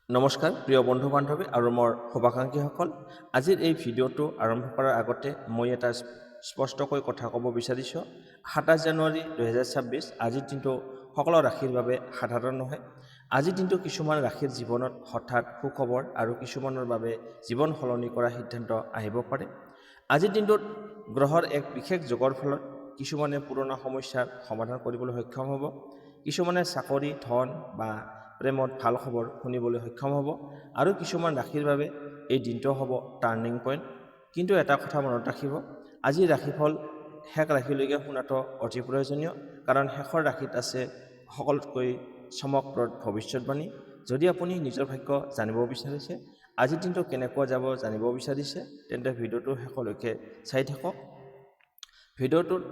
নমস্কাৰ প্ৰিয় বন্ধু বান্ধৱী আৰু মোৰ শুভাকাংক্ষীসকল। আজিৰ এই ভিডিঅ'টো আৰম্ভ কৰাৰ আগতে মই এটা স্পষ্টকৈ কথা ক'ব বিচাৰিছোঁ। ২৭ জানুৱাৰী ২০২৬ আজিৰ দিনটো সকলো ৰাশিৰ বাবে সাধাৰণ নহয়। আজিৰ দিনটো কিছুমান ৰাশিৰ জীৱনত হঠাৎ সুখবৰ আৰু কিছুমানৰ বাবে জীৱন সলনি কৰা সিদ্ধান্ত আহিব পাৰে। আজিৰ দিনটোত গ্ৰহৰ এক বিশেষ যোগৰ ফলত কিছুমানে পুৰণা সমস্যাৰ সমাধান কৰিবলৈ সক্ষম হ'ব। কিছুমানে চাকৰি, ধন বা প্ৰেমত ভাল খবৰ শুনিবলৈ সক্ষম হ'ব আৰু কিছুমান ৰাশিৰ বাবে এই দিনটো হ'ব টাৰ্ণিং পইণ্ট। কিন্তু এটা কথা মনত ৰাখিব, আজি ৰাশিফল শেষ ৰাশিলৈকে শুনাটো অতি প্ৰয়োজনীয়, কাৰণ শেষৰ ৰাশিত আছে সকলোতকৈ চমকপ্ৰদ ভৱিষ্যতবাণী। যদি আপুনি নিজৰ ভাগ্য জানিব বিচাৰিছে, আজিৰ দিনটো কেনেকুৱা যাব জানিব বিচাৰিছে, তেন্তে ভিডিঅ'টো শেষলৈকে চাই থাকক। ভিডিঅ'টোত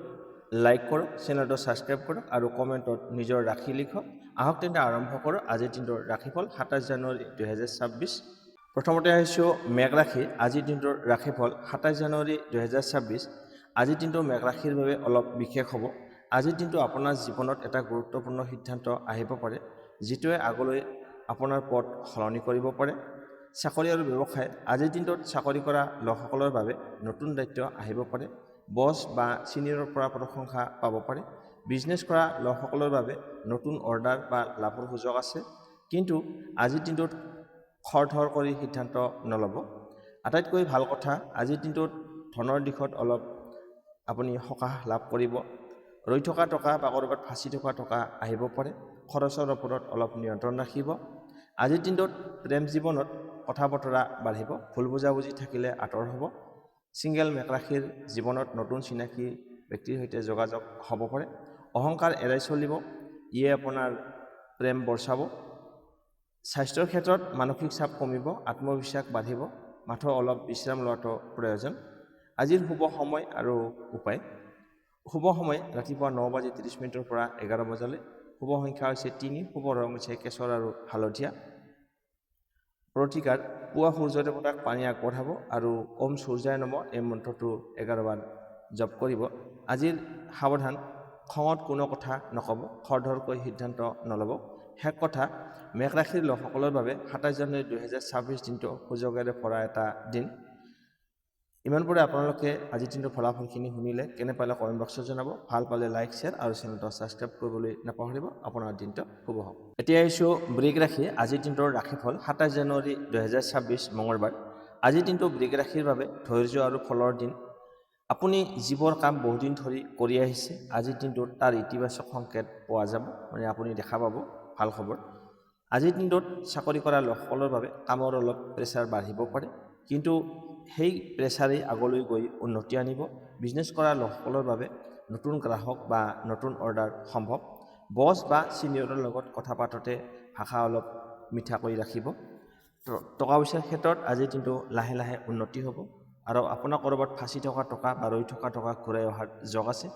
লাইক কৰক, চেনেলটো ছাবস্ক্ৰাইব কৰক আৰু কমেণ্টত নিজৰ ৰাশি লিখক। আহক তেন্তে আৰম্ভ কৰোঁ আজিৰ দিনটোৰ ৰাশিফল ২৭ জানুৱাৰী ২০২৬। প্ৰথমতে আহিছোঁ মেঘ ৰাশি। আজিৰ দিনটোৰ ৰাশিফল ২৭ জানুৱাৰী ২০২৬। আজিৰ দিনটো মেঘ ৰাশিৰ বাবে অলপ বিশেষ হ'ব। আজিৰ দিনটো আপোনাৰ জীৱনত এটা গুৰুত্বপূৰ্ণ সিদ্ধান্ত আহিব পাৰে, যিটোৱে আগলৈ আপোনাৰ পথ সলনি কৰিব পাৰে। চাকৰি আৰু ব্যৱসায়। আজিৰ দিনটোত চাকৰি কৰা লোকসকলৰ বাবে নতুন দায়িত্ব আহিব পাৰে। বছ বা ছিনিয়ৰৰ পৰা প্ৰশংসা পাব পাৰে। বিজনেছ কৰা লোকসকলৰ বাবে নতুন অৰ্ডাৰ বা লাভৰ সুযোগ আছে। কিন্তু আজিৰ দিনটোত খৰধৰ কৰি সিদ্ধান্ত নল'ব। আটাইতকৈ ভাল কথা, আজিৰ দিনটোত ধনৰ দিশত অলপ আপুনি সকাহ লাভ কৰিব। ৰৈ থকা টকা বা ক'ৰবাত ফাঁচি থকা টকা আহিব পাৰে। খৰচৰ ওপৰত অলপ নিয়ন্ত্ৰণ ৰাখিব। আজিৰ দিনটোত প্ৰেম জীৱনত কথা বতৰা বাঢ়িব। ভুল বুজাবুজি থাকিলে আঁতৰ হ'ব। ছিংগেল মেঘ ৰাশিৰ জীৱনত নতুন চিনাকি ব্যক্তিৰ সৈতে যোগাযোগ হ'ব পাৰে। অহংকাৰ এৰাই চলিব, ইয়ে আপোনাৰ প্ৰেম বৰ্ষাব। স্বাস্থ্যৰ ক্ষেত্ৰত মানসিক চাপ কমিব, আত্মবিশ্বাস বাঢ়িব, মাথো অলপ বিশ্ৰাম লোৱাটো প্ৰয়োজন। আজিৰ শুভ সময় আৰু উপায়। শুভ সময় ৰাতিপুৱা ৯:৩০ পৰা ১১ বজালৈ। শুভ সংখ্যা হৈছে ৩। শুভ ৰং হৈছে কেশৰ আৰু হালধীয়া। প্ৰতিকাৰ: পুৱা সূৰ্য দেৱতাক পানী আগবঢ়াব আৰু ওম সূৰ্যায় নমঃ এই মন্ত্ৰটো ১১ বাৰ জপ কৰিব। আজিৰ সাৱধান: খঙত কোনো কথা নক'ব, খৰধৰকৈ সিদ্ধান্ত নল'ব। শেষ কথা, মেঘ ৰাশিৰ লোকসকলৰ বাবে ২৭ জানুৱাৰী ২০২৬ দিনটো সুযোগেৰে ভৰা এটা দিন। ইমানবোৰে আপোনালোকে আজিৰ দিনটোৰ ফলাফলখিনি শুনিলে কেনে পালে কমেণ্ট বক্সত জনাব। ভাল পালে লাইক, শ্বেয়াৰ আৰু চেনেলটো ছাবস্ক্ৰাইব কৰিবলৈ নাপাহৰিব। আপোনাৰ দিনটো শুভ হওক। এতিয়া আহিছোঁ বৃষ ৰাশি। আজিৰ দিনটোৰ ৰাশিফল ২৭ জানুৱাৰী ২০২৬ মঙলবাৰ। আজিৰ দিনটো বৃষ ৰাশিৰ বাবে ধৈৰ্য আৰু ফলৰ দিন। আপুনি যিবোৰ কাম বহুদিন ধৰি কৰি আহিছে, আজিৰ দিনটোত তাৰ ইতিবাচক সংকেত পোৱা যাব, মানে আপুনি দেখা পাব ভাল খবৰ। আজিৰ দিনটোত চাকৰি কৰা লোকসকলৰ বাবে কামৰ অলপ প্ৰেছাৰ বাঢ়িব পাৰে, কিন্তু সেই প্ৰেছাৰেই আগলৈ গৈ উন্নতি আনিব। বিজনেছ কৰা লোকসকলৰ বাবে নতুন গ্ৰাহক বা নতুন অৰ্ডাৰ সম্ভৱ। বছ বা ছিনিয়ৰৰ লগত কথা পাতোঁতে ভাষা অলপ মিঠা কৰি ৰাখিব। টকা পইচাৰ ক্ষেত্ৰত আজিৰ দিনটো লাহে লাহে উন্নতি হ'ব আৰু আপোনাৰ ক'ৰবাত ফাঁচি থকা টকা বা ৰৈ থকা টকা ঘূৰাই অহাৰ যোগ আছে।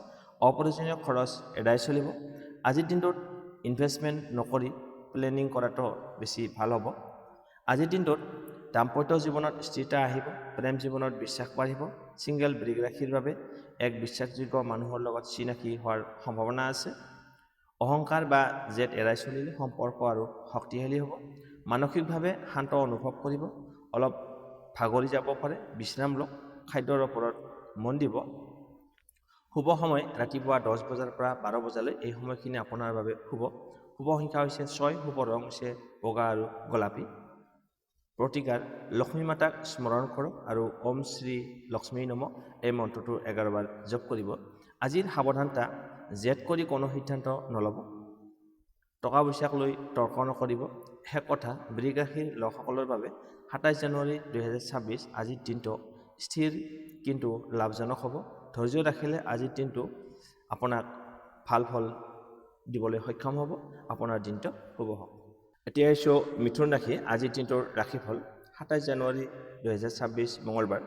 অপ্ৰয়োজনীয় খৰচ এৰাই চলিব। আজিৰ দিনটোত ইনভেষ্টমেণ্ট নকৰি প্লেনিং কৰাটো বেছি ভাল হ'ব। আজিৰ দিনটোত দাম্পত্য জীৱনত স্থিৰতা আহিব, প্ৰেম জীৱনত বিশ্বাস বাঢ়িব। ছিংগেল বৃষ ৰাশিৰ বাবে এক বিশ্বাসযোগ্য মানুহৰ লগত চিনাকি হোৱাৰ সম্ভাৱনা আছে। অহংকাৰ বা জেদ এৰাই চলিলে সম্পৰ্ক আৰু শক্তিশালী হ'ব। মানসিকভাৱে শান্ত অনুভৱ কৰিব, অলপ ভাগৰি যাব পাৰে, বিশ্ৰাম লওক, খাদ্যৰ ওপৰত মন দিব। শুভ সময় ৰাতিপুৱা ১০ বজাৰ পৰা ১২ বজালৈ। এই সময়খিনি আপোনাৰ বাবে শুভ। শুভ সংখ্যা হৈছে ৬। শুভ ৰং হৈছে বগা আৰু গোলাপী। প্ৰতিকাৰ: লক্ষ্মী মাতাক স্মৰণ কৰক আৰু ওম শ্ৰী লক্ষ্মী নমঃ এই মন্ত্ৰটো ১১ বাৰ জপ কৰিব। আজিৰ সাৱধানতা: জেদ কৰি কোনো সিদ্ধান্ত নল'ব। টকা পইচাক লৈ তৰ্ক নকৰিব। শেষ কথা, বৃষ ৰাশিৰ লোকসকলৰ বাবে ২৭ জানুৱাৰী ২০২৬ আজিৰ দিনটো স্থিৰ কিন্তু লাভজনক হ'ব। ধৈৰ্য ৰাখিলে আজিৰ দিনটো আপোনাক ভাল ফল দিবলৈ সক্ষম হ'ব। আপোনাৰ দিনটো শুভ হওক। এতিয়া আহিছোঁ মিথুন ৰাশি। আজিৰ দিনটোৰ ৰাশিফল ২৭ জানুৱাৰী ২০২৬ মঙলবাৰ।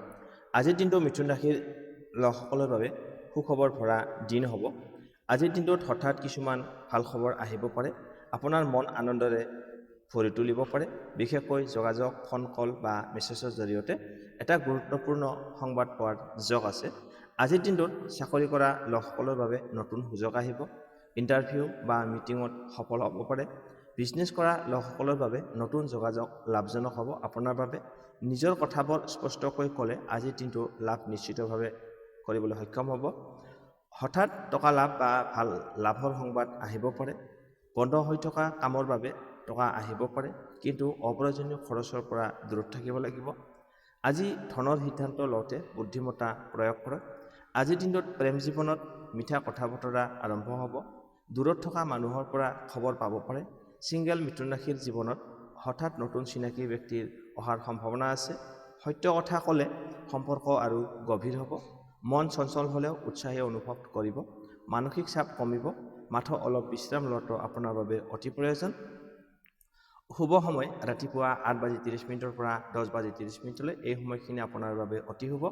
আজিৰ দিনটো মিথুন ৰাশিৰ লোকসকলৰ বাবে সুখবৰ ভৰা দিন হ'ব। আজিৰ দিনটোত হঠাৎ কিছুমান ভাল খবৰ আহিব পাৰে। আপোনাৰ মন আনন্দৰে ভৰি তুলিব পাৰে। বিশেষকৈ যোগাযোগ, ফোন কল বা মেছেজৰ জৰিয়তে এটা গুৰুত্বপূৰ্ণ সংবাদ পোৱাৰ যোগ আছে। আজিৰ দিনটোত চাকৰি কৰা লোকসকলৰ বাবে নতুন সুযোগ আহিব। ইণ্টাৰভিউ বা মিটিঙত সফল হ'ব পাৰে। বিজনেছ কৰা লোকসকলৰ বাবে নতুন যোগাযোগ লাভজনক হ'ব আপোনাৰ বাবে। নিজৰ কথাবোৰ স্পষ্টকৈ ক'লে আজিৰ দিনটো লাভ নিশ্চিতভাৱে কৰিবলৈ সক্ষম হ'ব। হঠাৎ টকা লাভ বা ভাল লাভৰ সংবাদ আহিব পাৰে। বন্ধ হৈ থকা কামৰ বাবে টকা আহিব পাৰে, কিন্তু অপ্ৰয়োজনীয় খৰচৰ পৰা দূৰত থাকিব লাগিব। আজি ধনৰ সিদ্ধান্ত লওঁতে বুদ্ধিমত্তা প্ৰয়োগ কৰক। আজিৰ দিনটোত প্ৰেম জীৱনত মিঠা কথা বতৰা আৰম্ভ হ'ব। দূৰত থকা মানুহৰ পৰা খবৰ পাব পাৰে। ছিংগল মিথুন ৰাশিৰ জীৱনত হঠাৎ নতুন চিনাকি ব্যক্তিৰ অহাৰ সম্ভাৱনা আছে। সত্য কথা ক'লে সম্পৰ্ক আৰু গভীৰ হ'ব। মন চঞ্চল হ'লেও উৎসাহী অনুভৱ কৰিব। মানসিক চাপ কমিব। মাথো অলপ বিশ্ৰাম লোৱাটো আপোনাৰ বাবে অতি প্ৰয়োজন। শুভ সময় ৰাতিপুৱা 8:30 পৰা 10:30 এই সময়খিনি আপোনাৰ বাবে অতি শুভ।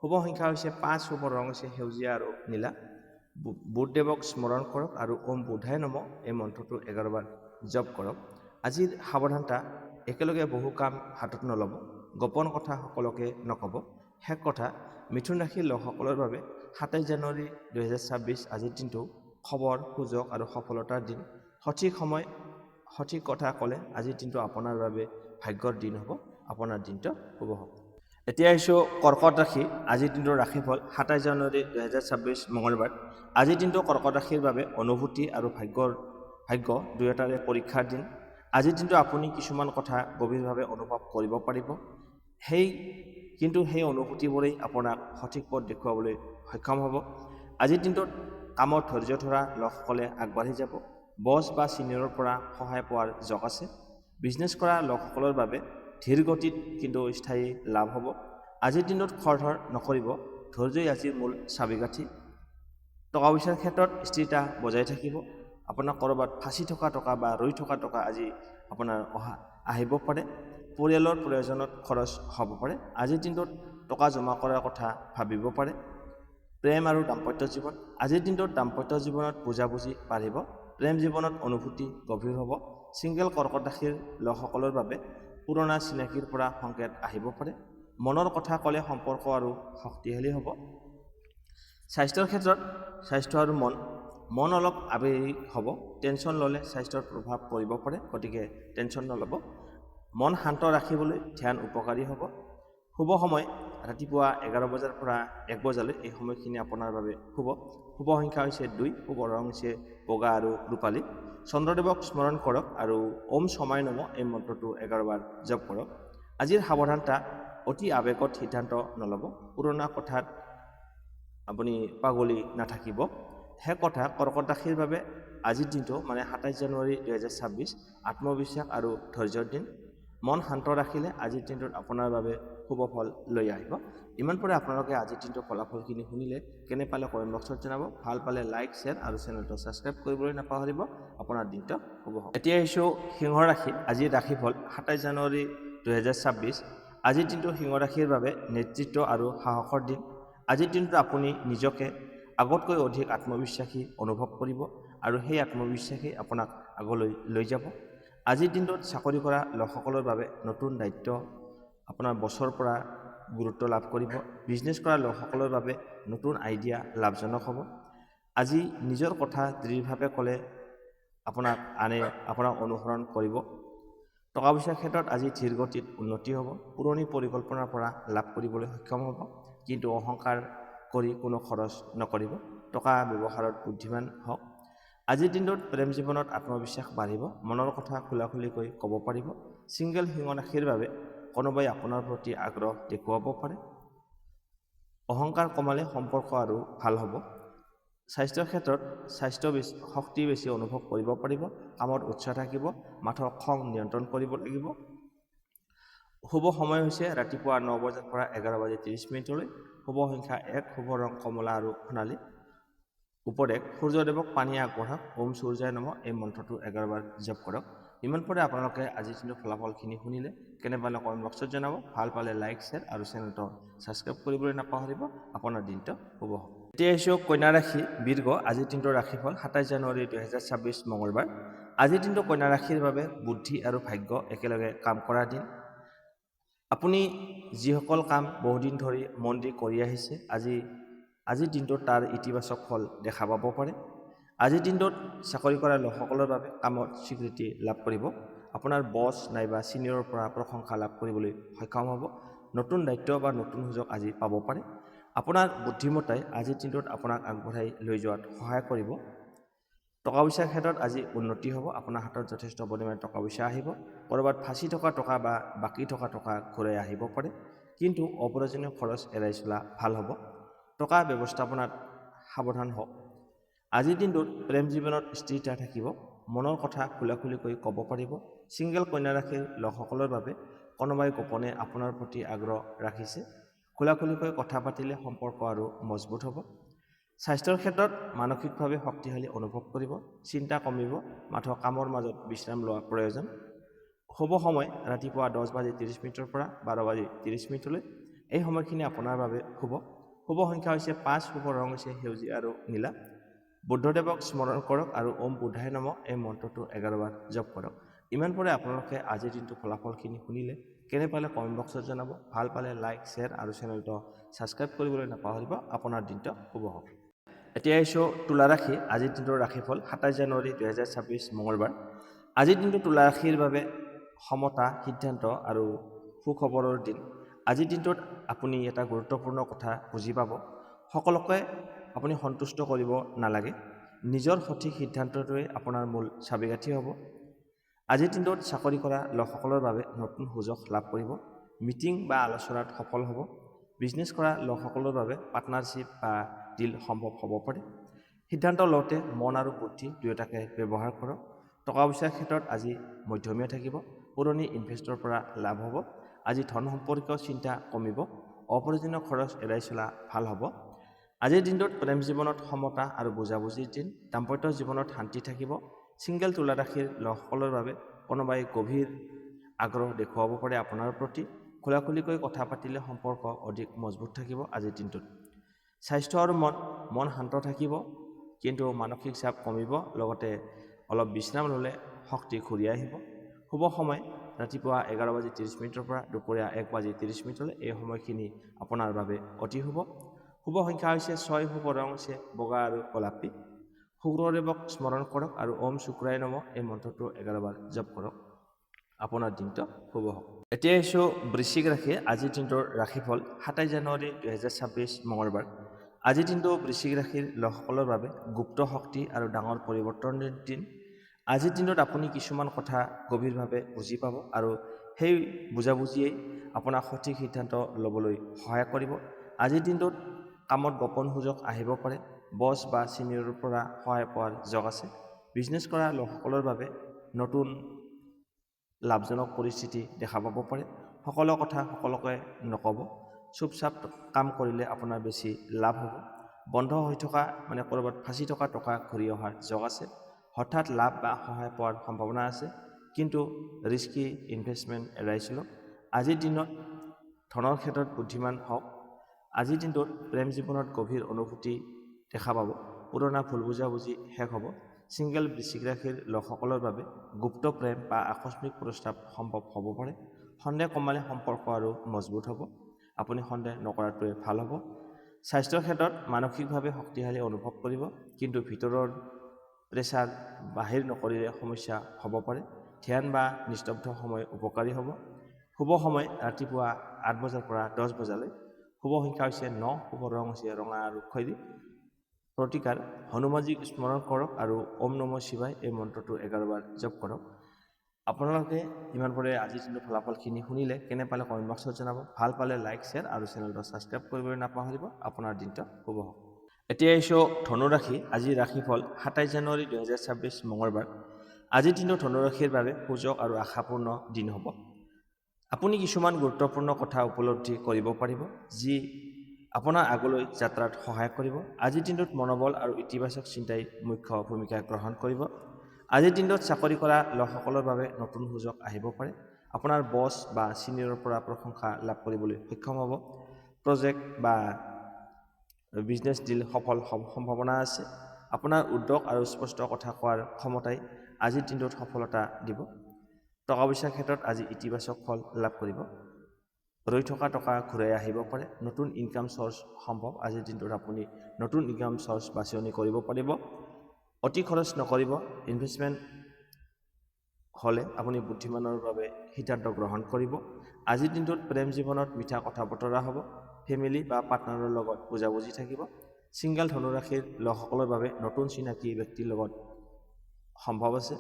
শুভ সংখ্যা হৈছে 5, শুভ ৰং হৈছে সেউজীয়া আৰু নীলা। বুধদেৱক স্মৰণ কৰক আৰু ওম বুধায় নমঃ এই মন্ত্ৰটো 11 বাৰ জপ কৰক। আজিৰ সাৱধানতা, একেলগে বহু কাম হাতত নল'ব। গোপন কথা সকলোকে নক'ব। শেষ কথা, মিথুন ৰাশিৰ লোকসকলৰ বাবে 27 জানুৱাৰী 2026 আজিৰ দিনটো খবৰ, সুযোগ আৰু সফলতাৰ দিন। সঠিক সময়, সঠিক কথা ক'লে আজিৰ দিনটো আপোনাৰ বাবে ভাগ্যৰ দিন হ'ব। আপোনাৰ দিনটো শুভ হ'ব। এতিয়া আহিছোঁ কৰ্কট ৰাশি। আজিৰ দিনটোৰ ৰাশিফল 27 জানুৱাৰী 2026 মঙলবাৰ। আজিৰ দিনটো কৰ্কট ৰাশিৰ বাবে অনুভূতি আৰু ভাগ্য দুয়োটাৰে পৰীক্ষাৰ দিন। আজিৰ দিনটো আপুনি কিছুমান কথা গভীৰভাৱে অনুভৱ কৰিব পাৰিব। কিন্তু সেই অনুভূতিবোৰেই আপোনাক সঠিক পথ দেখুৱাবলৈ সক্ষম হ'ব। আজিৰ দিনটোত কামত ধৈৰ্য ধৰা লোকসকলে আগবাঢ়ি যাব। বছ বা ছিনিয়ৰৰ পৰা সহায় পোৱাৰ যোগ আছে। বিজনেছ কৰা লোকসকলৰ বাবে ধীৰ গতিত কিন্তু স্থায়ী লাভ হ'ব। আজিৰ দিনত খৰধৰ নকৰিব। ধৈৰ্যই আজিৰ মূল চাবিকাঠি। টকা পইচাৰ ক্ষেত্ৰত স্থিৰতা বজাই থাকিব। আপোনাৰ ক'ৰবাত ফাঁচি থকা টকা বা ৰৈ থকা টকা আজি আপোনাৰ আহিব পাৰে। পৰিয়ালৰ প্ৰয়োজনত খৰচ হ'ব পাৰে। আজিৰ দিনটোত টকা জমা কৰাৰ কথা ভাবিব পাৰে। প্ৰেম আৰু দাম্পত্য জীৱন। আজিৰ দিনটোত দাম্পত্য জীৱনত বুজাবুজি বাঢ়িব। প্ৰেম জীৱনত অনুভূতি গভীৰ হ'ব। ছিংগল কৰ্কট ৰাশিৰ লোকসকলৰ বাবে পুৰণা চিনাকিৰ পৰা সংকেত আহিব পাৰে। মনৰ কথা ক'লে সম্পৰ্ক আৰু শক্তিশালী হ'ব। স্বাস্থ্যৰ ক্ষেত্ৰত স্বাস্থ্য আৰু মন অলপ আৱেগিক হ'ব। টেনশ্যন ল'লে স্বাস্থ্যৰ প্ৰভাৱ পৰিব পাৰে, গতিকে টেনশ্যন নল'ব। মন শান্ত ৰাখিবলৈ ধ্যান উপকাৰী হ'ব। শুভ সময় ৰাতিপুৱা 11 বজাৰ পৰা 1 বজালৈ এই সময়খিনি আপোনাৰ বাবে শুভ। শুভ সংখ্যা হৈছে 2, শুভ ৰং হৈছে বগা আৰু ৰূপালী। চন্দ্ৰদেৱক স্মৰণ কৰক আৰু ওম সমায় নমঃ এই মন্ত্ৰটো 11 বাৰ জপ কৰক। আজিৰ সাৱধানতা, অতি আৱেগত সিদ্ধান্ত নল'ব। পুৰণা কথাত আপুনি পাগলি নাথাকিব। শেষ কথা, কৰ্কট ৰাশিৰ বাবে আজিৰ দিনটো 27 জানুৱাৰী 2026 আত্মবিশ্বাস আৰু ধৈৰ্যৰ দিন। মন শান্ত ৰাখিলে আজিৰ দিনটোত আপোনাৰ বাবে শুভ ফল লৈ আহিব। ইমান পৰে আপোনালোকে আজিৰ দিনটোৰ ফলাফলখিনি শুনিলে কেনে পালে কমেণ্ট বক্সত জনাব। ভাল পালে লাইক, শ্বেয়াৰ আৰু চেনেলটো ছাবস্ক্ৰাইব কৰিবলৈ নাপাহৰিব। আপোনাৰ দিনটো শুভ হ'ব। এতিয়া আহিছোঁ সিংহ ৰাশি। আজিৰ ৰাশিফল 27 জানুৱাৰী 2026। আজিৰ দিনটো সিংহ ৰাশিৰ বাবে নেতৃত্ব আৰু সাহসৰ দিন। আজিৰ দিনটোত আপুনি নিজকে আগতকৈ অধিক আত্মবিশ্বাসী অনুভৱ কৰিব আৰু সেই আত্মবিশ্বাসেই আপোনাক আগলৈ লৈ যাব। আজিৰ দিনটোত চাকৰি কৰা লোকসকলৰ বাবে নতুন দায়িত্ব আপোনাৰ বছৰৰ পৰা গুৰুত্ব লাভ কৰিব। বিজনেছ কৰা লোকসকলৰ বাবে নতুন আইডিয়া লাভজনক হ'ব। আজি নিজৰ কথা দৃঢ়ভাৱে ক'লে আপোনাক অনুসৰণ কৰিব। টকা পইচাৰ ক্ষেত্ৰত আজি ধীৰ গতিত উন্নতি হ'ব। পুৰণি পৰিকল্পনাৰ পৰা লাভ কৰিবলৈ সক্ষম হ'ব, কিন্তু অহংকাৰ কৰি কোনো খৰচ নকৰিব। টকা ব্যৱহাৰত বুদ্ধিমান হওক। আজিৰ দিনটোত প্ৰেম জীৱনত আত্মবিশ্বাস বাঢ়িব। মনৰ কথা খোলাখুলিকৈ ক'ব পাৰিব। ছিংগল সিংহ ৰাশিৰ বাবে কোনোবাই আপোনাৰ প্ৰতি আগ্ৰহ দেখুৱাব পাৰে। অহংকাৰ কমালে সম্পৰ্ক আৰু ভাল হ'ব। স্বাস্থ্যৰ ক্ষেত্ৰত শক্তি বেছি অনুভৱ কৰিব পাৰিব। কামত উৎসাহ থাকিব। মাথো খং নিয়ন্ত্ৰণ কৰিব লাগিব। শুভ সময় হৈছে ৰাতিপুৱা 9 বজাৰ পৰা 11:30 শুভ সংখ্যা 1, শুভ ৰং কমলা আৰু সোণালী। উপদেশ, সূৰ্যদেৱক পানী আগবঢ়াওক। ওম সূৰ্যায় নমঃ এই মন্ত্ৰটো 11 বাৰ জপ কৰক। ইমান পৰে আপোনালোকে আজিৰ দিনটোৰ ফলাফলখিনি শুনিলে কেনে পালে কমেণ্ট বক্সত জনাব। ভাল পালে লাইক, শ্বেয়াৰ আৰু চেনেলটো ছাবস্ক্ৰাইব কৰিবলৈ নাপাহৰিব। আপোনাৰ দিনটো শুভ হ'ব। এতিয়া আহিছোঁ কন্যা ৰাশি বীৰ্ঘ। আজিৰ দিনটোৰ ৰাশিফল 27 জানুৱাৰী 2026 মঙলবাৰ। আজিৰ দিনটো কন্যা ৰাশিৰ বাবে বুদ্ধি আৰু ভাগ্য একেলগে কাম কৰাৰ দিন। আপুনি যিসকল কাম বহুদিন ধৰি মন দি কৰি আহিছে, আজিৰ দিনটোত তাৰ ইতিবাচক ফল দেখা পাব পাৰে। আজিৰ দিনটোত চাকৰি কৰা লোকসকলৰ বাবে কামত স্বীকৃতি লাভ কৰিব। আপোনাৰ বছ নাইবা ছিনিয়ৰৰ পৰা প্ৰশংসা লাভ কৰিবলৈ সক্ষম হ'ব। নতুন দায়িত্ব বা নতুন সুযোগ আজি পাব পাৰে। আপোনাৰ বুদ্ধিমত্তাই আজিৰ দিনটোত আপোনাক আগবঢ়াই লৈ যোৱাত সহায় কৰিব। টকা পইচাৰ ক্ষেত্ৰত আজি উন্নতি হ'ব। আপোনাৰ হাতত যথেষ্ট পৰিমাণে টকা পইচা আহিব। ক'ৰবাত ফাঁচি থকা টকা বা বাকী থকা টকা ঘূৰাই আহিব পাৰে, কিন্তু অপ্ৰয়োজনীয় খৰচ এৰাই চলা ভাল হ'ব। টকা ব্যৱস্থাপনাত সাৱধান হওক। আজিৰ দিনটোত প্ৰেম জীৱনত স্থিৰতা থাকিব। মনৰ কথা খোলাখুলিকৈ ক'ব পাৰিব। ছিংগল কন্যা ৰাশিৰ লোকসকলৰ বাবে কোনোবাই গোপনে আপোনাৰ প্ৰতি আগ্ৰহ ৰাখিছে। খোলাখুলিকৈ কথা পাতিলে সম্পৰ্ক আৰু মজবুত হ'ব। স্বাস্থ্যৰ ক্ষেত্ৰত মানসিকভাৱে শক্তিশালী অনুভৱ কৰিব। চিন্তা কমিব। মাথো কামৰ মাজত বিশ্ৰাম লোৱা প্ৰয়োজন। শুভ সময় ৰাতিপুৱা 10:30 পৰা 12:30। এই সময়খিনি আপোনাৰ বাবে শুভ। শুভ সংখ্যা হৈছে 5, শুভ ৰং হৈছে সেউজীয়া আৰু নীলা। বুদ্ধদেৱক স্মৰণ কৰক আৰু ওম বুদ্ধায় নমঃ এই মন্ত্ৰটো 11 বাৰ জপ কৰক। ইমান পৰে আপোনালোকে আজিৰ দিনটো ফলাফলখিনি শুনিলে। কেনে পালে কমেণ্ট বক্সত জনাব। ভাল পালে লাইক, শ্বেয়াৰ আৰু চেনেলটো ছাবস্ক্ৰাইব কৰিবলৈ নাপাহৰিব। আপোনাৰ দিনটো শুভ হওক। এতিয়া আহিছোঁ তুলা ৰাশি। আজিৰ দিনটোৰ ৰাশিফল 27 জানুৱাৰী 2026 মঙলবাৰ। আজিৰ দিনটো তুলা ৰাশিৰ বাবে সমতা, সিদ্ধান্ত আৰু সুখবৰৰ দিন। আজিৰ দিনটোত আপুনি এটা গুৰুত্বপূৰ্ণ কথা বুজি পাব। সকলোকে আপুনি সন্তুষ্ট কৰিব নালাগে। নিজৰ সঠিক সিদ্ধান্তটোৱে আপোনাৰ মূল চাবিকাঠি হ'ব। আজিৰ দিনটোত চাকৰি কৰা লোকসকলৰ বাবে নতুন সুযোগ লাভ কৰিব। মিটিং বা আলোচনাত সফল হ'ব। বিজনেছ কৰা লোকসকলৰ বাবে পাৰ্টনাৰশ্বিপ বা ডিল সম্ভৱ হ'ব পাৰে। সিদ্ধান্ত লওঁতে মন আৰু বুদ্ধি দুয়োটাকে ব্যৱহাৰ কৰক। টকা পইচাৰ ক্ষেত্ৰত আজি মধ্যমীয়া থাকিব। পুৰণি ইনভেষ্টৰ পৰা লাভ হ'ব। আজি ধন সম্পৰ্কীয় চিন্তা কমিব। অপ্ৰয়োজনীয় খৰচ এৰাই চলা ভাল হ'ব। আজিৰ দিনটোত প্ৰেম জীৱনত সমতা আৰু বুজাবুজিৰ দিন। দাম্পত্য জীৱনত শান্তি থাকিব। ছিংগল তুলা ৰাশিৰ লোকসকলৰ বাবে কোনোবাই গভীৰ আগ্ৰহ দেখুৱাব পাৰে আপোনাৰ প্ৰতি। খোলাখুলিকৈ কথা পাতিলে সম্পৰ্ক অধিক মজবুত থাকিব আজিৰ দিনটোত। স্বাস্থ্য আৰু মন শান্ত থাকিব, কিন্তু মানসিক চাপ কমিব। লগতে অলপ বিশ্ৰাম ল'লে শক্তি ঘূৰি আহিব। শুভ সময় ৰাতিপুৱা 11:30 পৰা দুপৰীয়া 1:30। এই সময়খিনি আপোনাৰ বাবে অতি শুভ। শুভ সংখ্যা হৈছে 6, শুভ ৰং হৈছে বগা আৰু গোলাপী। শুক্ৰদেৱক স্মৰণ কৰক আৰু ওম শুক্ৰায় নমঃ এই মন্ত্ৰটো 11 বাৰ জপ কৰক। আপোনাৰ দিনটো শুভ হওক। এতিয়া আহিছোঁ বৃশ্চিক ৰাশি। আজিৰ দিনটোৰ ৰাশিফল 27 জানুৱাৰী 2026 মঙলবাৰ। আজিৰ দিনটো বৃশ্চিক ৰাশিৰ লোকসকলৰ বাবে গুপ্ত শক্তি আৰু ডাঙৰ পৰিৱৰ্তনৰ দিন। আজিৰ দিনটোত আপুনি কিছুমান কথা গভীৰভাৱে বুজি পাব আৰু সেই বুজাবুজিয়েই আপোনাক সঠিক সিদ্ধান্ত ল'বলৈ সহায় কৰিব। আজিৰ দিনটোত কামত গোপন সুযোগ আহিব পাৰে। বছ বা ছিনিয়ৰৰ পৰা সহায় পোৱাৰ যোগ আছে। বিজনেছ কৰা লোকসকলৰ বাবে নতুন লাভজনক পৰিস্থিতি দেখা পাব পাৰে। সকলো কথা সকলোকে নক'ব। চুপচাপ কাম কৰিলে আপোনাৰ বেছি লাভ হ'ব। বন্ধ হৈ থকা ক'ৰবাত ফাঁচি থকা টকা ঘূৰি অহাৰ যোগ আছে। হঠাৎ লাভ বা সহায় পোৱাৰ সম্ভাৱনা আছে, কিন্তু ৰিস্কি ইনভেষ্টমেণ্ট এৰাই চলক। আজিৰ দিনত ধনৰ ক্ষেত্ৰত বুদ্ধিমান হওক। আজিৰ দিনটোত প্ৰেম জীৱনত গভীৰ অনুভূতি দেখা পাব। পুৰণা ভুল বুজাবুজি শেষ হ'ব। ছিংগল বৃশ্চিক ৰাশিৰ লোকসকলৰ বাবে গুপ্ত প্ৰেম বা আকস্মিক প্ৰস্তাৱ সম্ভৱ হ'ব পাৰে। সন্দেহ কমালে সম্পৰ্ক আৰু মজবুত হ'ব। আপুনি সন্দেহ নকৰাটোৱে ভাল হ'ব। স্বাস্থ্যৰ ক্ষেত্ৰত মানসিকভাৱে শক্তিশালী অনুভৱ কৰিব, কিন্তু ভিতৰৰ প্ৰেছাৰ বাহিৰ নকৰিলে সমস্যা হ'ব পাৰে। ধ্যান বা নিস্তব্ধ সময় উপকাৰী হ'ব। শুভ সময় ৰাতিপুৱা 8 পৰা 10। শুভ সংখ্যা হৈছে 9, শুভ ৰং হৈছে ৰঙা আৰু খয়েৰী। প্ৰতিকাৰ হনুমানজীক স্মৰণ কৰক আৰু ওম নমঃ শিৱায় এই মন্ত্ৰটো 11 বাৰ জপ কৰক। আপোনালোকে যিমান পাৰে আজিৰ দিনটোৰ ফলাফলখিনি শুনিলে। কেনে পালে কমেণ্ট বক্সত জনাব। ভাল পালে লাইক, শ্বেয়াৰ আৰু চেনেলটো ছাবস্ক্ৰাইব কৰিবলৈ নাপাহৰিব। আপোনাৰ দিনটো শুভ হওক। এতিয়া আহিছোঁ ধনু ৰাশি। আজিৰ ৰাশিফল 27 জানুৱাৰী 2026 মঙলবাৰ। আজিৰ দিনটো ধনু ৰাশিৰ বাবে সুযোগ আৰু আশাপূৰ্ণ দিন হ'ব। আপুনি কিছুমান গুৰুত্বপূৰ্ণ কথা উপলব্ধি কৰিব পাৰিব, যি আপোনাৰ আগলৈ যাত্ৰাত সহায় কৰিব। আজিৰ দিনটোত মনোবল আৰু ইতিবাচক চিন্তাই মুখ্য ভূমিকা গ্ৰহণ কৰিব। আজিৰ দিনটোত চাকৰি কৰা লোকসকলৰ বাবে নতুন সুযোগ আহিব পাৰে। আপোনাৰ বছ বা ছিনিয়ৰৰ পৰা প্ৰশংসা লাভ কৰিবলৈ সক্ষম হ'ব। প্ৰজেক্ট বা বিজনেছ ডিল সফল সম্ভাৱনা আছে। আপোনাৰ উদ্যোগ আৰু স্পষ্ট কথা কোৱাৰ ক্ষমতাই আজিৰ দিনটোত সফলতা দিব। টকা পইচাৰ ক্ষেত্ৰত আজি ইতিবাচক ফল লাভ কৰিব। ৰৈ থকা টকা ঘূৰাই আহিব পাৰে। নতুন ইনকাম চ'ৰ্চ সম্ভৱ। আজিৰ দিনটোত আপুনি নতুন ইনকাম চ'ৰ্চ বাছনি কৰিব পাৰিব। অতি খৰচ নকৰিব। ইনভেষ্টমেণ্ট হ'লে আপুনি বুদ্ধিমানৰ বাবে সিদ্ধান্ত গ্ৰহণ কৰিব। আজিৰ দিনটোত প্ৰেম জীৱনত মিঠা কথা বতৰা হ'ব। ফেমিলি বা পাৰ্টনাৰৰ লগত বুজাবুজি থাকিব। ছিংগল ধনুৰাশিৰ লোকসকলৰ বাবে নতুন চিনাকি ব্যক্তিৰ লগত সম্ভৱ আছে।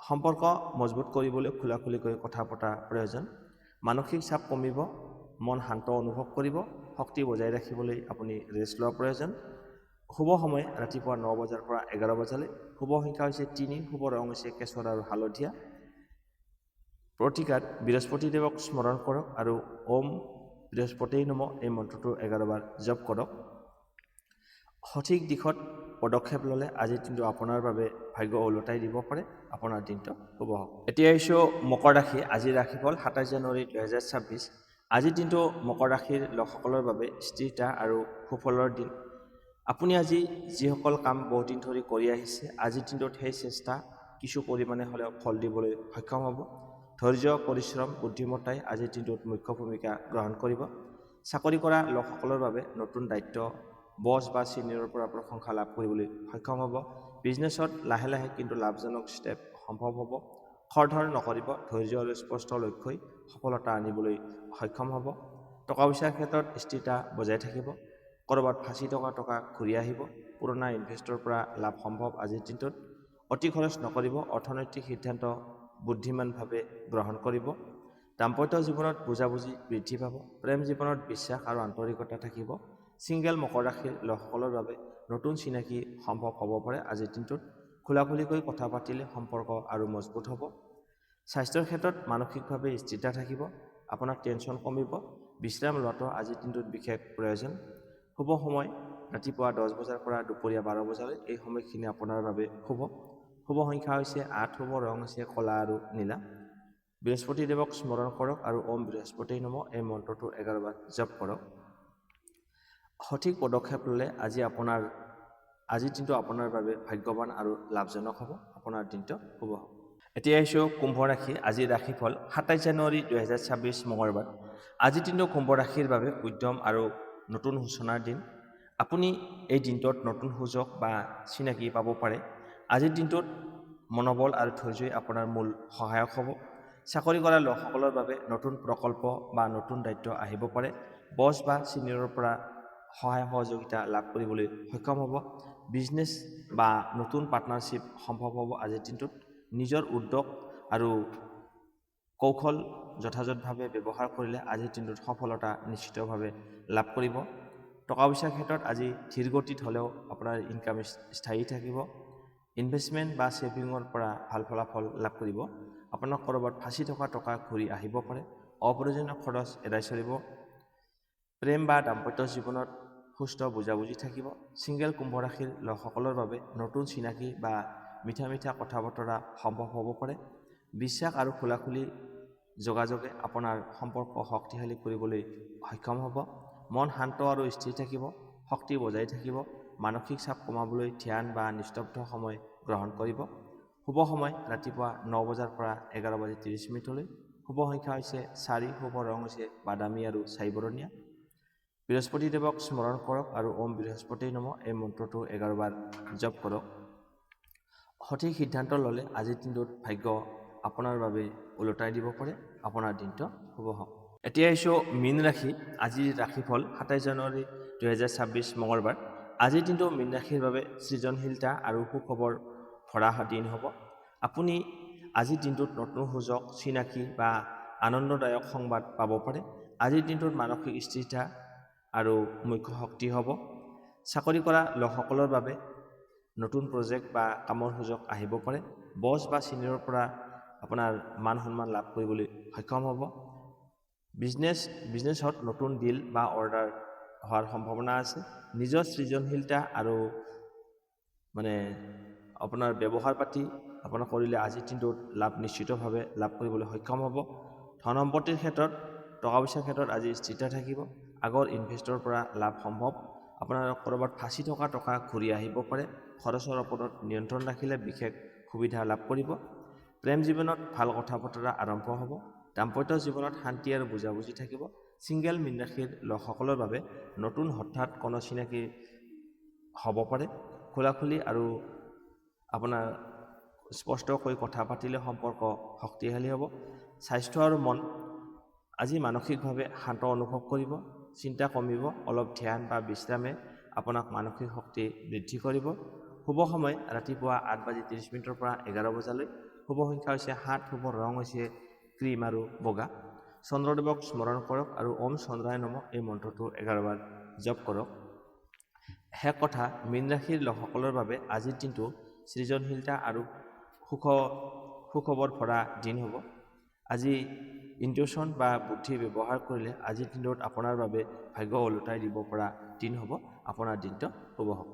সম্পৰ্ক মজবুত কৰিবলৈ খোলাখুলিকৈ কথা পতা প্ৰয়োজন। মানসিক চাপ কমিব, মন শান্ত অনুভৱ কৰিব। শক্তি বজাই ৰাখিবলৈ আপুনি ৰেষ্ট লোৱা প্ৰয়োজন। শুভ সময় ৰাতিপুৱা 9 বজাৰ পৰা 11 বজালৈ। শুভ সংখ্যা হৈছে 3, শুভ ৰং হৈছে কেশৰ আৰু হালধীয়া। প্ৰতিকাৰ বৃহস্পতিদেৱক স্মৰণ কৰক আৰু ওম বৃহস্পতি নমঃ এই মন্ত্ৰটো 11 বাৰ জপ কৰক। সঠিক দিশত পদক্ষেপ ল'লে আজিৰ দিনটো আপোনাৰ বাবে ভাগ্য ওলটাই দিব পাৰে। আপোনাৰ দিনটো শুভ হওক। এতিয়া আহিছোঁ মকৰ ৰাশি। আজিৰ ৰাশিফল 27 জানুৱাৰী 2026। আজিৰ দিনটো মকৰ ৰাশিৰ লোকসকলৰ বাবে স্থিৰতা আৰু সুফলৰ দিন। আপুনি আজি যিসকল কাম বহুদিন ধৰি কৰি আহিছে, আজিৰ দিনটোত সেই চেষ্টা কিছু পৰিমাণে হ'লেও ফল দিবলৈ সক্ষম হ'ব। ধৈৰ্য, পৰিশ্ৰম, বুদ্ধিমত্তাই আজিৰ দিনটোত মুখ্য ভূমিকা গ্ৰহণ কৰিব। চাকৰি কৰা লোকসকলৰ বাবে নতুন দায়িত্ব বছ বা ছিনিয়ৰৰ পৰা প্ৰশংসা লাভ কৰিবলৈ সক্ষম হ'ব। বিজনেছত লাহে লাহে কিন্তু লাভজনক ষ্টেপ সম্ভৱ হ'ব। খৰধৰ নকৰিব। ধৈৰ্য আৰু স্পষ্ট লক্ষ্যই সফলতা আনিবলৈ সক্ষম হ'ব। টকা পইচাৰ ক্ষেত্ৰত স্থিৰতা বজাই থাকিব। ক'ৰবাত ফাঁচি থকা টকা ঘূৰি আহিব। পুৰণা ইনভেষ্টৰ পৰা লাভ সম্ভৱ আজিৰ দিনটোত। অতি খৰচ নকৰিব। অৰ্থনৈতিক সিদ্ধান্ত বুদ্ধিমানভাৱে গ্ৰহণ কৰিব। দাম্পত্য জীৱনত বুজাবুজি বৃদ্ধি পাব। প্ৰেম জীৱনত বিশ্বাস আৰু আন্তৰিকতা থাকিব। ছিংগল মকৰ ৰাশিৰ লোকসকলৰ বাবে নতুন চিনাকি সম্ভৱ হ'ব পাৰে। আজিৰ দিনটোত খোলাখুলিকৈ কথা পাতিলে সম্পৰ্ক আৰু মজবুত হ'ব। স্বাস্থ্যৰ ক্ষেত্ৰত মানসিকভাৱে স্থিৰতা থাকিব। আপোনাৰ টেনশ্যন কমিব। বিশ্ৰাম লোৱাটো আজিৰ দিনটোত বিশেষ প্ৰয়োজন। শুভ সময় ৰাতিপুৱা 10 বজাৰ পৰা দুপৰীয়া 12 বজালৈ। এই সময়খিনি আপোনাৰ বাবে শুভ। শুভ সংখ্যা হৈছে 8, শুভ ৰং হৈছে ক'লা আৰু নীলা। বৃহস্পতিদেৱক স্মৰণ কৰক আৰু ওম বৃহস্পতি নমঃ এই মন্ত্ৰটো 11 বাৰ জপ কৰক। সঠিক পদক্ষেপ ল'লে আজিৰ দিনটো আপোনাৰ বাবে ভাগ্যৱান আৰু লাভজনক হ'ব। আপোনাৰ দিনটো শুভ হ'ব। এতিয়া আহিছোঁ কুম্ভ ৰাশি। আজিৰ ৰাশিফল 27 জানুৱাৰী 2026 মঙলবাৰ। আজিৰ দিনটো কুম্ভ ৰাশিৰ বাবে উদ্যম আৰু নতুন সূচনাৰ দিন। আপুনি এই দিনটোত নতুন সুযোগ বা চিনাকি পাব পাৰে। আজিৰ দিনটোত মনোবল আৰু ধৈৰ্যই আপোনাৰ মূল সহায়ক হ'ব। চাকৰি কৰা লোকসকলৰ বাবে নতুন প্ৰকল্প বা নতুন দায়িত্ব আহিব পাৰে। বছ বা ছিনিয়ৰৰ পৰা সহায় সহযোগিতা লাভ কৰিবলৈ সক্ষম হ'ব। বিজনেছ বা নতুন পাৰ্টনাৰশ্বিপ সম্ভৱ হ'ব আজিৰ দিনটোত। নিজৰ উদ্যোগ আৰু কৌশল যথাযথভাৱে ব্যৱহাৰ কৰিলে আজিৰ দিনটোত সফলতা নিশ্চিতভাৱে লাভ কৰিব। টকা পইচাৰ ক্ষেত্ৰত আজি ধীৰ গতিত হ'লেও আপোনাৰ ইনকাম স্থায়ী থাকিব। ইনভেষ্টমেণ্ট বা ছেভিঙৰ পৰা ভাল ফলাফল লাভ কৰিব। আপোনাক ক'ৰবাত ফাঁচি থকা টকা ঘূৰি আহিব পাৰে। অপ্ৰয়োজনীয় খৰচ এৰাই চলিব। প্ৰেম বা দাম্পত্য জীৱনত সুস্থ বুজাবুজি থাকিব। ছিংগল কুম্ভ ৰাশিৰ লোকসকলৰ বাবে নতুন চিনাকি বা মিঠা মিঠা কথা বতৰা সম্ভৱ হ'ব পাৰে। বিশ্বাস আৰু খোলাখুলি যোগাযোগে আপোনাৰ সম্পৰ্ক শক্তিশালী কৰিবলৈ সক্ষম হ'ব। মন শান্ত আৰু স্থিৰ থাকিব। শক্তি বজাই থাকিব। মানসিক চাপ কমাবলৈ ধ্যান বা নিস্তব্ধ সময় গ্ৰহণ কৰিব। শুভ সময় ৰাতিপুৱা 9 বজাৰ পৰা 11:30 শুভ সংখ্যা হৈছে 4, শুভ ৰং হৈছে বাদামী আৰু ছাই বৰণীয়া। বৃহস্পতিদেৱক স্মৰণ কৰক আৰু ওম বৃহস্পতি নমঃ এই মন্ত্ৰটো 11 বাৰ জপ কৰক। সঠিক সিদ্ধান্ত ল'লে আজিৰ দিনটোত ভাগ্য আপোনাৰ বাবে ওলটাই দিব পাৰে। আপোনাৰ দিনটো শুভ হওক। এতিয়া আহিছোঁ মীন ৰাশি। আজিৰ ৰাশিফল 27 জানুৱাৰী 2026 মঙলবাৰ। আজিৰ দিনটো মীন ৰাশিৰ বাবে সৃজনশীলতা আৰু সুখবৰ ভৰা দিন হ'ব। আপুনি আজিৰ দিনটোত নতুন সুযোগ, চিনাকি বা আনন্দদায়ক সংবাদ পাব পাৰে। আজিৰ দিনটোত মানসিক স্থিৰতা আৰু মুখ্য শক্তি হ'ব। চাকৰি কৰা লোকসকলৰ বাবে নতুন প্ৰজেক্ট বা কামৰ সুযোগ আহিব পাৰে। বছ বা ছিনিয়ৰৰ পৰা আপোনাৰ মান সন্মান লাভ কৰিবলৈ সক্ষম হ'ব। বিজনেছত নতুন ডিল বা অৰ্ডাৰ হোৱাৰ সম্ভাৱনা আছে। নিজৰ সৃজনশীলতা আৰু আপোনাৰ ব্যৱহাৰ পাতি আপোনাৰ কৰিলে আজিৰ দিনটোত লাভ নিশ্চিতভাৱে লাভ কৰিবলৈ সক্ষম হ'ব। ধন সম্পত্তিৰ ক্ষেত্ৰত টকা পইচাৰ ক্ষেত্ৰত আজি স্থিৰতা থাকিব। আগৰ ইনভেষ্টৰ পৰা লাভ সম্ভৱ। আপোনাৰ ক'ৰবাত ফাঁচি থকা টকা ঘূৰি আহিব পাৰে। খৰচৰ ওপৰত নিয়ন্ত্ৰণ ৰাখিলে বিশেষ সুবিধা লাভ কৰিব। প্ৰেম জীৱনত ভাল কথা বতৰা আৰম্ভ হ'ব। দাম্পত্য জীৱনত শান্তি আৰু বুজাবুজি থাকিব। ছিংগল মীন ৰাশিৰ লোকসকলৰ বাবে নতুন হঠাৎ কোনো চিনাকি হ'ব পাৰে। খোলাখুলি আৰু আপোনাৰ স্পষ্টকৈ কথা পাতিলে সম্পৰ্ক শক্তিশালী হ'ব। স্বাস্থ্য আৰু মন, আজি মানসিকভাৱে শান্ত অনুভৱ কৰিব, চিন্তা কমিব, অলপ ধ্যান বা বিশ্ৰামে আপোনাক মানসিক শক্তি বৃদ্ধি কৰিব। শুভ সময় ৰাতিপুৱা 8:30 পৰা 11 বজালৈ। শুভ সংখ্যা হৈছে 7, শুভ ৰং হৈছে ক্ৰীম আৰু বগা। চন্দ্ৰদেৱক স্মৰণ কৰক আৰু ওম চন্দ্ৰায় নমঃ এই মন্ত্ৰটো 11 বাৰ জপ কৰক। শেষ কথা, মীন ৰাশিৰ লোকসকলৰ বাবে আজিৰ দিনটো সৃজনশীলতা আৰু সুখবৰ ভৰা দিন হ'ব। আজি ইনটিউশ্যন বা বুদ্ধি ব্যৱহাৰ কৰিলে আজিৰ দিনটোত আপোনাৰ বাবে ভাগ্য ওলোটাই দিব পৰা দিন হ'ব। আপোনাৰ দিনটো শুভ হওক।